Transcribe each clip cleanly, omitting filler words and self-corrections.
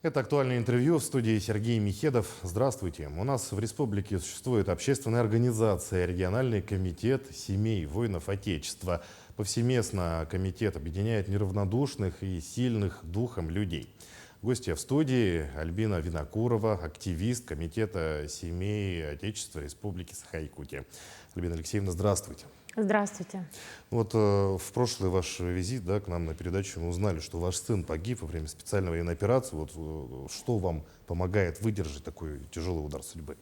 Это актуальное интервью в студии Сергей Михедов. Здравствуйте. У нас в республике существует общественная организация «Региональный комитет семей воинов Отечества». Повсеместно комитет объединяет неравнодушных и сильных духом людей. Гостья в студии Альбина Винокурова, активист комитета семей Отечества Республики Саха-Якутия. Альбина Алексеевна, здравствуйте. Здравствуйте. Вот в прошлый ваш визит, к нам на передачу мы узнали, что ваш сын погиб во время специальной военной операции. Что вам помогает выдержать такой тяжелый удар судьбы?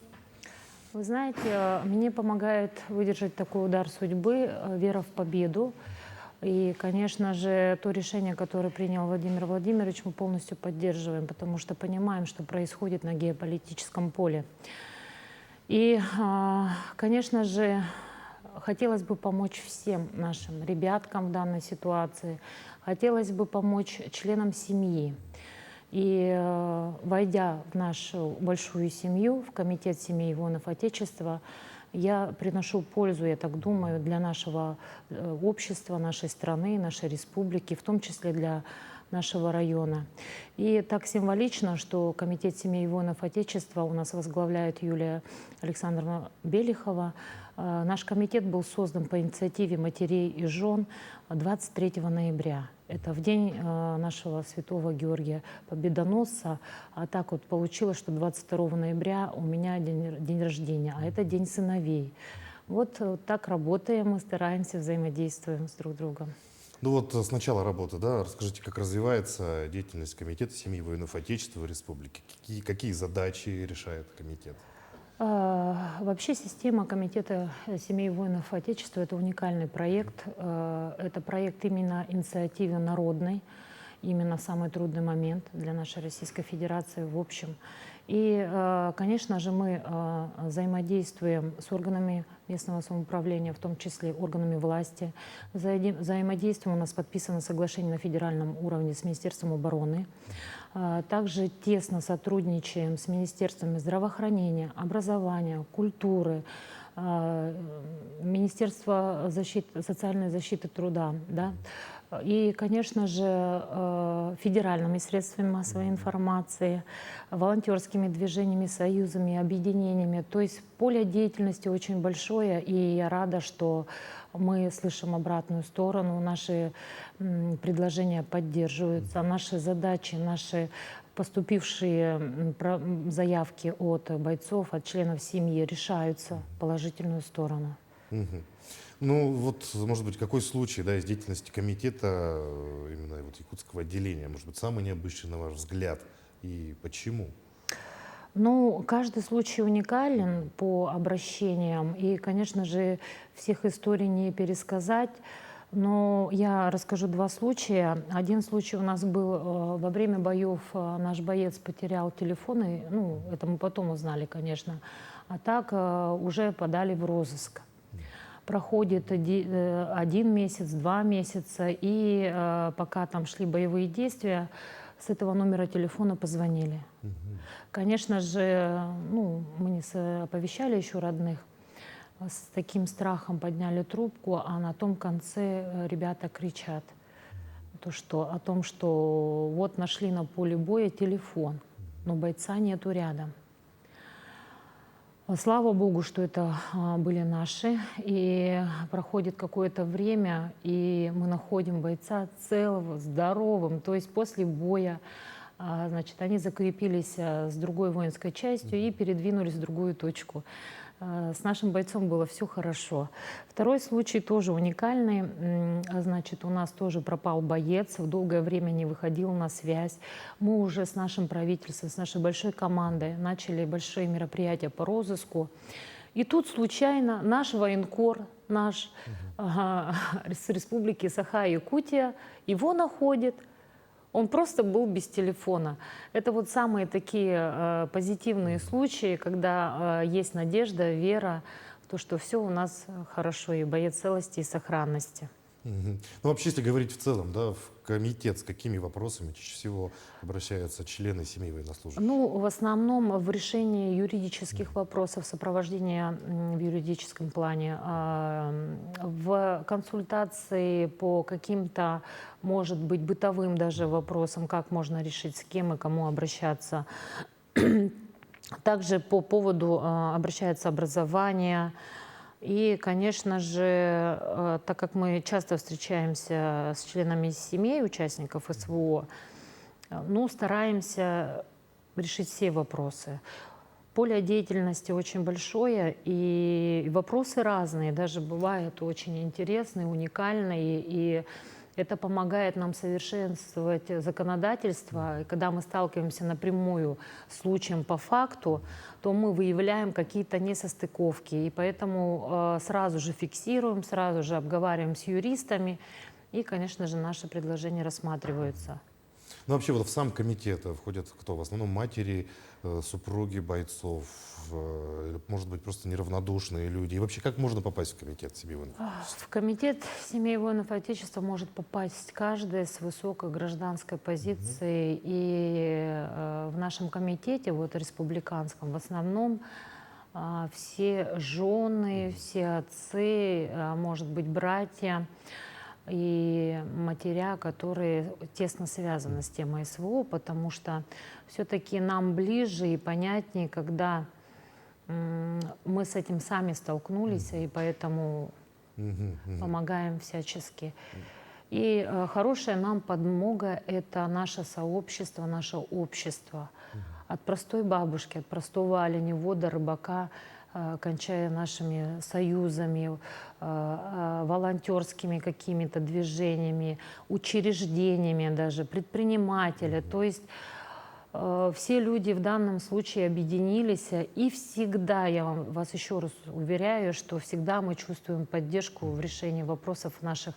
Вы знаете, мне помогает выдержать такой удар судьбы вера в победу. И, конечно же, то решение, которое принял Владимир Владимирович, мы полностью поддерживаем, потому что понимаем, что происходит на геополитическом поле. И, конечно же, хотелось бы помочь всем нашим ребяткам в данной ситуации. Хотелось бы помочь членам семьи. И войдя в нашу большую семью, в Комитет семей воинов Отечества, я приношу пользу, я так думаю, для нашего общества, нашей страны, нашей республики, в том числе для нашего района. И так символично, что Комитет семей воинов Отечества у нас возглавляет Юлия Александровна Белихова. Наш комитет был создан по инициативе матерей и жен 23 ноября. Это в день нашего святого Георгия Победоносца. А так вот получилось, что 22 ноября у меня день рождения, а это день сыновей. Вот так работаем, мы стараемся, взаимодействуем с друг другом. Ну вот с начала работы, расскажите, как развивается деятельность Комитета семей воинов Отечества Республики? Какие задачи решает комитет? Вообще система Комитета семей воинов Отечества — это уникальный проект. Это проект именно инициативы народной, именно в самый трудный момент для нашей Российской Федерации в общем. И, конечно же, мы взаимодействуем с органами местного самоуправления, в том числе органами власти. Взаимодействуем, у нас подписано соглашение на федеральном уровне с Министерством обороны. Также тесно сотрудничаем с министерствами здравоохранения, образования, культуры, Министерства социальной защиты труда, и, конечно же, федеральными средствами массовой информации, волонтерскими движениями, союзами, объединениями. То есть поле деятельности очень большое, и я рада, что мы слышим обратную сторону, наши предложения поддерживаются, наши задачи, наши поступившие заявки от бойцов, от членов семьи решаются в положительную сторону. Ну вот, может быть, какой случай из деятельности комитета, именно якутского отделения, может быть, самый необычный, на ваш взгляд, и почему? Ну, каждый случай уникален по обращениям, и, конечно же, всех историй не пересказать. Но я расскажу два случая. Один случай у нас был во время боев, наш боец потерял телефон, и, это мы потом узнали, конечно, а так уже подали в розыск. Проходит 1 месяц, 2 месяца, и пока там шли боевые действия, с этого номера телефона позвонили. Конечно же, мы не оповещали еще родных, с таким страхом подняли трубку, а на том конце ребята кричат о том, что вот нашли на поле боя телефон, но бойца нету рядом. Слава Богу, что это были наши, и проходит какое-то время, и мы находим бойца целого, здоровым, то есть после боя, значит, они закрепились с другой воинской частью и передвинулись в другую точку. С нашим бойцом было все хорошо. Второй случай тоже уникальный. Значит, у нас тоже пропал боец, в долгое время не выходил на связь. Мы уже с нашим правительством, с нашей большой командой начали большие мероприятия по розыску. И тут случайно наш военкор, с республики Саха-Якутия, его находит. Он просто был без телефона. Это вот самые такие позитивные случаи, когда есть надежда, вера в то, что все у нас хорошо, и боец целости и сохранности. Мгм. Ну, вообще, если говорить в целом, да, в комитет с какими вопросами чаще всего обращаются члены семей военнослужащих? Ну, в основном в решении юридических вопросов, сопровождения в юридическом плане, в консультации по каким-то, может быть, бытовым даже вопросам, как можно решить, с кем и кому обращаться. Также по поводу обращается образование. И, конечно же, так как мы часто встречаемся с членами семей участников СВО, ну, стараемся решить все вопросы. Поле деятельности очень большое, и вопросы разные, даже бывают очень интересные, уникальные, и это помогает нам совершенствовать законодательство. И когда мы сталкиваемся напрямую с случаем по факту, то мы выявляем какие-то несостыковки, и поэтому сразу же фиксируем, сразу же обговариваем с юристами, и, конечно же, наши предложения рассматриваются. Ну, вообще, вот в сам комитет входят кто? В основном матери, супруги бойцов, или, может быть, просто неравнодушные люди. И вообще, как можно попасть в комитет семей военных? В комитет семей воинов Отечества может попасть каждый с высокой гражданской позицией. И в нашем комитете, вот республиканском, в основном все жены, все отцы, может быть, братья и матеря, которые тесно связаны с темой СВО, потому что все-таки нам ближе и понятнее, когда мы с этим сами столкнулись, и поэтому Мгм, мгм. помогаем всячески. И хорошая нам подмога — это наше сообщество, наше общество. От простой бабушки, от простого оленевода, рыбака, кончая нашими союзами, волонтерскими какими-то движениями, учреждениями даже, предприниматели. То есть все люди в данном случае объединились, и всегда, я вас еще раз уверяю, что всегда мы чувствуем поддержку в решении вопросов наших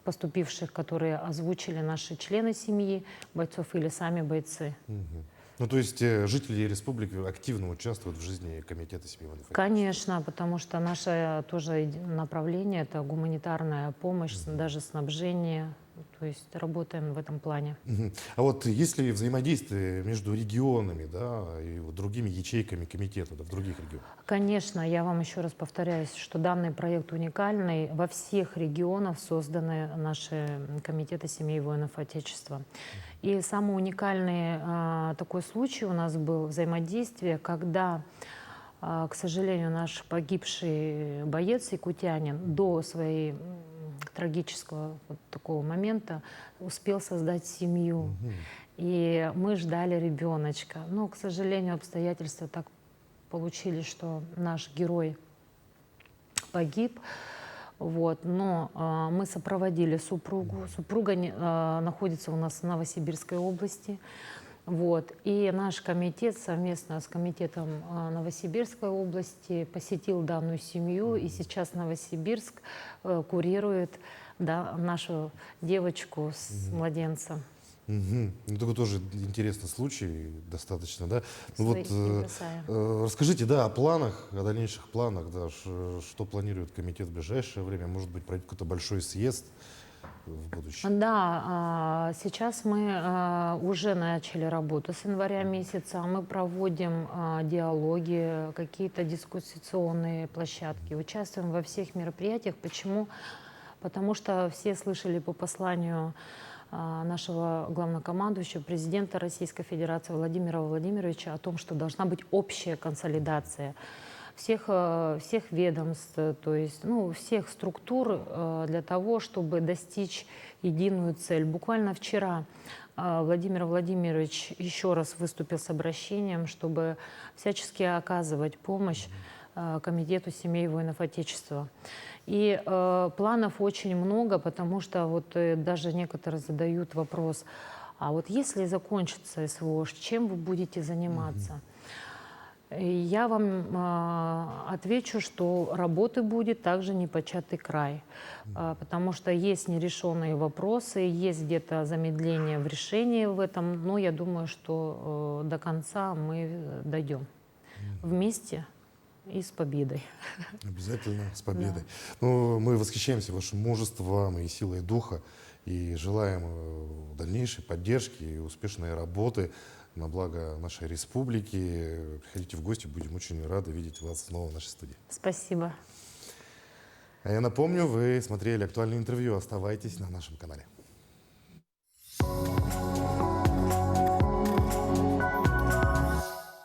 поступивших, которые озвучили наши члены семьи, бойцов или сами бойцы. Мгм. Ну, то есть жители республики активно участвуют в жизни комитета семей военных Отечества? Конечно, потому что наше тоже направление — это гуманитарная помощь, даже снабжение. То есть работаем в этом плане. Мгм. А вот есть ли взаимодействие между регионами, да, и вот другими ячейками комитета, да, в других регионах? Конечно, я вам еще раз повторяюсь, что данный проект уникальный. Во всех регионах созданы наши комитеты семей воинов Отечества. И самый уникальный такой случай у нас был взаимодействие, когда, к сожалению, наш погибший боец якутянин до своей трагического вот такого момента успел создать семью. Мгм. И мы ждали ребеночка. Но, к сожалению, обстоятельства так получились, что наш герой погиб. Вот. Но мы сопроводили супругу. Супруга находится у нас в Новосибирской области. Вот. И наш комитет совместно с комитетом Новосибирской области посетил данную семью. И сейчас Новосибирск курирует, да, нашу девочку с младенцем. Мгм. Ну, такой тоже интересный случай достаточно, да. Ну вот Не бросаем. расскажите, да, о планах, о дальнейших планах, да, что планирует комитет в ближайшее время, может быть, пройдет какой-то большой съезд в будущем? Да, сейчас мы уже начали работу с января месяца. Мы проводим диалоги, какие-то дискуссионные площадки, участвуем во всех мероприятиях. Почему? Потому что все слышали по посланию нашего главнокомандующего, президента Российской Федерации Владимира Владимировича о том, что должна быть общая консолидация всех ведомств, то есть, ну, всех структур для того, чтобы достичь единую цель. Буквально вчера Владимир Владимирович еще раз выступил с обращением, чтобы всячески оказывать помощь Комитету семей воинов Отечества. И планов очень много, потому что вот даже некоторые задают вопрос: а вот если закончится СВО, чем вы будете заниматься? И я вам отвечу, что работы будет также непочатый край, потому что есть нерешенные вопросы, есть где-то замедление в решении в этом, но я думаю, что до конца мы дойдем вместе и с победой. Обязательно с победой. Ну, мы восхищаемся вашим мужеством и силой духа и желаем дальнейшей поддержки и успешной работы на благо нашей республики. Приходите в гости, будем очень рады видеть вас снова в нашей студии. Спасибо. А я напомню, вы смотрели актуальное интервью. Оставайтесь на нашем канале.